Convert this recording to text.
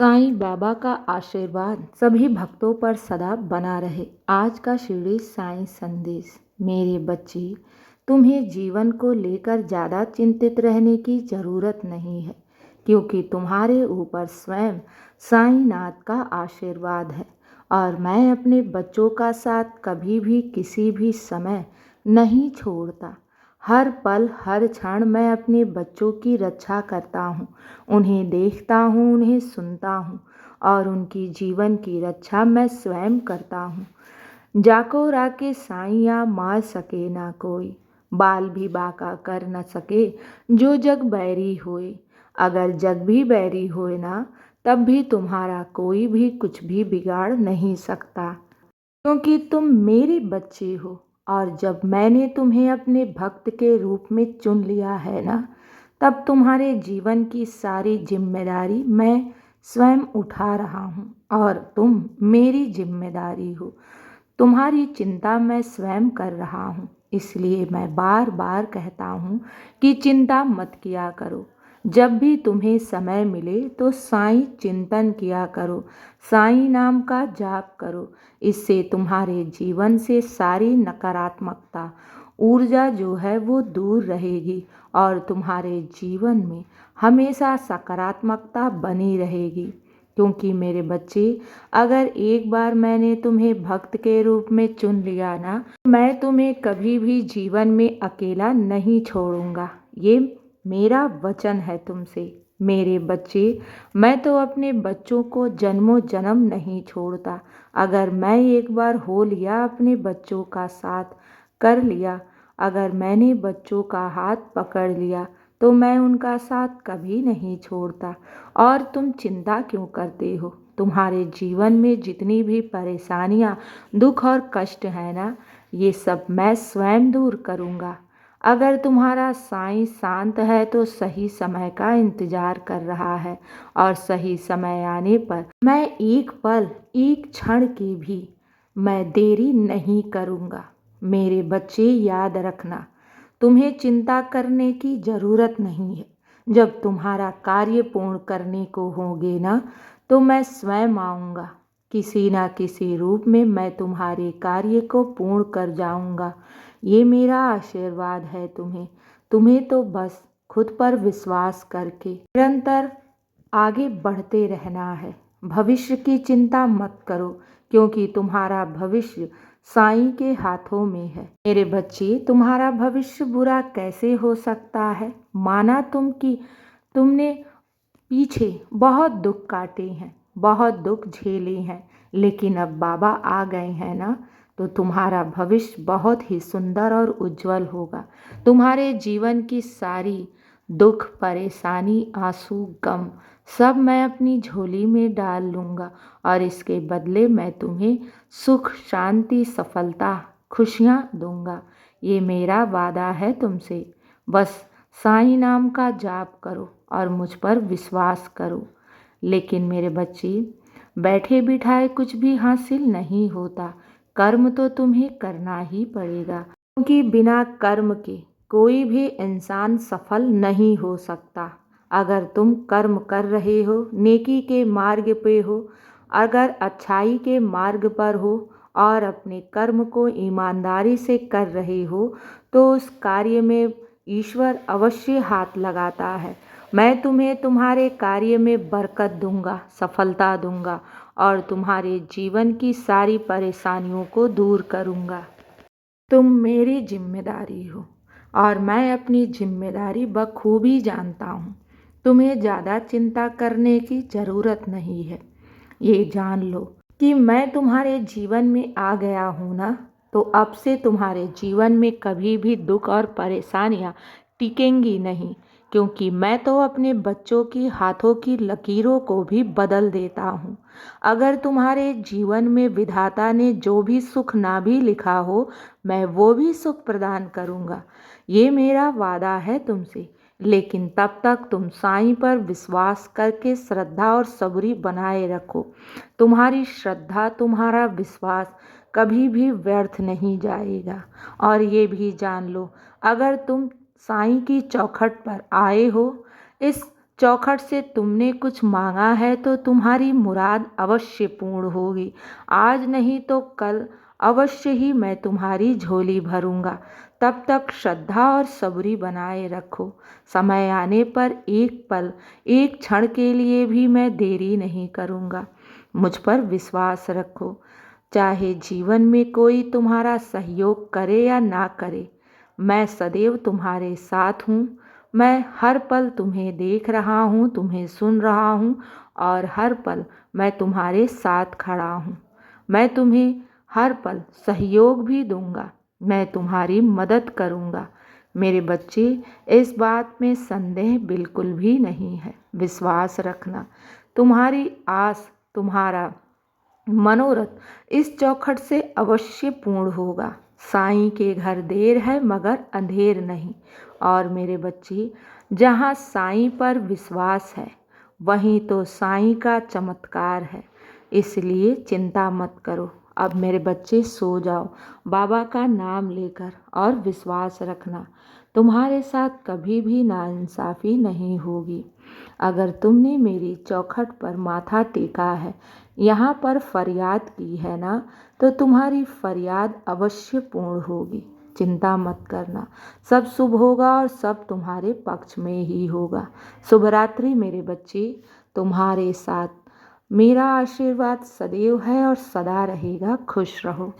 साईं बाबा का आशीर्वाद सभी भक्तों पर सदा बना रहे। आज का शिरडी साईं संदेश। मेरे बच्चे, तुम्हें जीवन को लेकर ज़्यादा चिंतित रहने की ज़रूरत नहीं है, क्योंकि तुम्हारे ऊपर स्वयं साईं नाथ का आशीर्वाद है। और मैं अपने बच्चों का साथ कभी भी किसी भी समय नहीं छोड़ता। हर पल हर क्षण मैं अपने बच्चों की रक्षा करता हूँ। उन्हें देखता हूँ, उन्हें सुनता हूँ और उनकी जीवन की रक्षा मैं स्वयं करता हूँ। जाको राके साइयाँ मार सके ना कोई, बाल भी बाका कर न सके जो जग बैरी होए। अगर जग भी बैरी होए ना, तब भी तुम्हारा कोई भी कुछ भी बिगाड़ नहीं सकता, क्योंकि तुम मेरे बच्चे हो। और जब मैंने तुम्हें अपने भक्त के रूप में चुन लिया है ना, तब तुम्हारे जीवन की सारी जिम्मेदारी मैं स्वयं उठा रहा हूँ और तुम मेरी जिम्मेदारी हो। तुम्हारी चिंता मैं स्वयं कर रहा हूँ, इसलिए मैं बार बार कहता हूँ कि चिंता मत किया करो। जब भी तुम्हें समय मिले तो साईं चिंतन किया करो, साईं नाम का जाप करो। इससे तुम्हारे जीवन से सारी नकारात्मकता ऊर्जा जो है वो दूर रहेगी और तुम्हारे जीवन में हमेशा सकारात्मकता बनी रहेगी। क्योंकि मेरे बच्चे, अगर एक बार मैंने तुम्हें भक्त के रूप में चुन लिया ना, तो मैं तुम्हें कभी भी जीवन में अकेला नहीं छोड़ूंगा। ये मेरा वचन है तुमसे। मेरे बच्चे, मैं तो अपने बच्चों को जन्मों जन्म नहीं छोड़ता। अगर मैं एक बार हो लिया, अपने बच्चों का साथ कर लिया, अगर मैंने बच्चों का हाथ पकड़ लिया, तो मैं उनका साथ कभी नहीं छोड़ता। और तुम चिंता क्यों करते हो? तुम्हारे जीवन में जितनी भी परेशानियां, दुख और कष्ट है ना, ये सब मैं स्वयं दूर करूँगा। अगर तुम्हारा साईं शांत है तो सही समय का इंतजार कर रहा है, और सही समय आने पर मैं एक पल एक क्षण की भी मैं देरी नहीं करूँगा। मेरे बच्चे, याद रखना, तुम्हें चिंता करने की ज़रूरत नहीं है। जब तुम्हारा कार्य पूर्ण करने को होगे ना, तो मैं स्वयं आऊँगा। किसी ना किसी रूप में मैं तुम्हारे कार्य को पूर्ण कर जाऊँगा। ये मेरा आशीर्वाद है तुम्हें। तुम्हें तो बस खुद पर विश्वास करके निरंतर आगे बढ़ते रहना है। भविष्य की चिंता मत करो, क्योंकि तुम्हारा भविष्य साईं के हाथों में है। मेरे बच्चे, तुम्हारा भविष्य बुरा कैसे हो सकता है? माना तुमने पीछे बहुत दुख काटे हैं, बहुत दुख झेले हैं, लेकिन अब बाबा आ गए हैं ना, तो तुम्हारा भविष्य बहुत ही सुंदर और उज्जवल होगा। तुम्हारे जीवन की सारी दुख, परेशानी, आंसू, गम सब मैं अपनी झोली में डाल लूँगा, और इसके बदले मैं तुम्हें सुख, शांति, सफलता, खुशियाँ दूँगा। ये मेरा वादा है तुमसे। बस साईं नाम का जाप करो और मुझ पर विश्वास करो। लेकिन मेरे बच्चे, बैठे बिठाए कुछ भी हासिल नहीं होता। कर्म तो तुम्हें करना ही पड़ेगा, क्योंकि बिना कर्म के कोई भी इंसान सफल नहीं हो सकता। अगर तुम कर्म कर रहे हो, नेकी के मार्ग पे हो, अगर अच्छाई के मार्ग पर हो और अपने कर्म को ईमानदारी से कर रहे हो, तो उस कार्य में ईश्वर अवश्य हाथ लगाता है। मैं तुम्हें तुम्हारे कार्य में बरकत दूंगा, सफलता दूंगा और तुम्हारे जीवन की सारी परेशानियों को दूर करूंगा। तुम मेरी जिम्मेदारी हो और मैं अपनी जिम्मेदारी बखूबी जानता हूँ। तुम्हें ज़्यादा चिंता करने की ज़रूरत नहीं है। ये जान लो कि मैं तुम्हारे जीवन में आ गया हूँ ना, तो अब से तुम्हारे जीवन में कभी भी दुख और परेशानियाँ टिकेंगी नहीं, क्योंकि मैं तो अपने बच्चों की हाथों की लकीरों को भी बदल देता हूँ। अगर तुम्हारे जीवन में विधाता ने जो भी सुख ना भी लिखा हो, मैं वो भी सुख प्रदान करूँगा। ये मेरा वादा है तुमसे। लेकिन तब तक तुम साईं पर विश्वास करके श्रद्धा और सबूरी बनाए रखो। तुम्हारी श्रद्धा, तुम्हारा विश्वास कभी भी व्यर्थ नहीं जाएगा। और ये भी जान लो, अगर तुम साईं की चौखट पर आए हो, इस चौखट से तुमने कुछ मांगा है तो तुम्हारी मुराद अवश्य पूर्ण होगी। आज नहीं तो कल अवश्य ही मैं तुम्हारी झोली भरूंगा। तब तक श्रद्धा और सबरी बनाए रखो। समय आने पर एक पल, एक क्षण के लिए भी मैं देरी नहीं करूंगा। मुझ पर विश्वास रखो। चाहे जीवन में कोई तुम्हारा सहयोग करे या ना करे, मैं सदैव तुम्हारे साथ हूँ। मैं हर पल तुम्हें देख रहा हूँ, तुम्हें सुन रहा हूँ और हर पल मैं तुम्हारे साथ खड़ा हूँ। मैं तुम्हें हर पल सहयोग भी दूंगा। मैं तुम्हारी मदद करूंगा। मेरे बच्चे, इस बात में संदेह बिल्कुल भी नहीं है। विश्वास रखना। तुम्हारी आस, तुम्हारा मनोरथ इस चौखट से अवश्य पूर्ण होगा। साईं के घर देर है मगर अंधेर नहीं। और मेरे बच्चे, जहाँ साईं पर विश्वास है वहीं तो साईं का चमत्कार है। इसलिए चिंता मत करो। अब मेरे बच्चे सो जाओ बाबा का नाम लेकर, और विश्वास रखना तुम्हारे साथ कभी भी नाइंसाफ़ी नहीं होगी। अगर तुमने मेरी चौखट पर माथा टेका है, यहाँ पर फरियाद की है ना, तो तुम्हारी फरियाद अवश्य पूर्ण होगी। चिंता मत करना, सब शुभ होगा और सब तुम्हारे पक्ष में ही होगा। शुभ रात्रि मेरे बच्चे। तुम्हारे साथ मेरा आशीर्वाद सदैव है और सदा रहेगा। खुश रहो।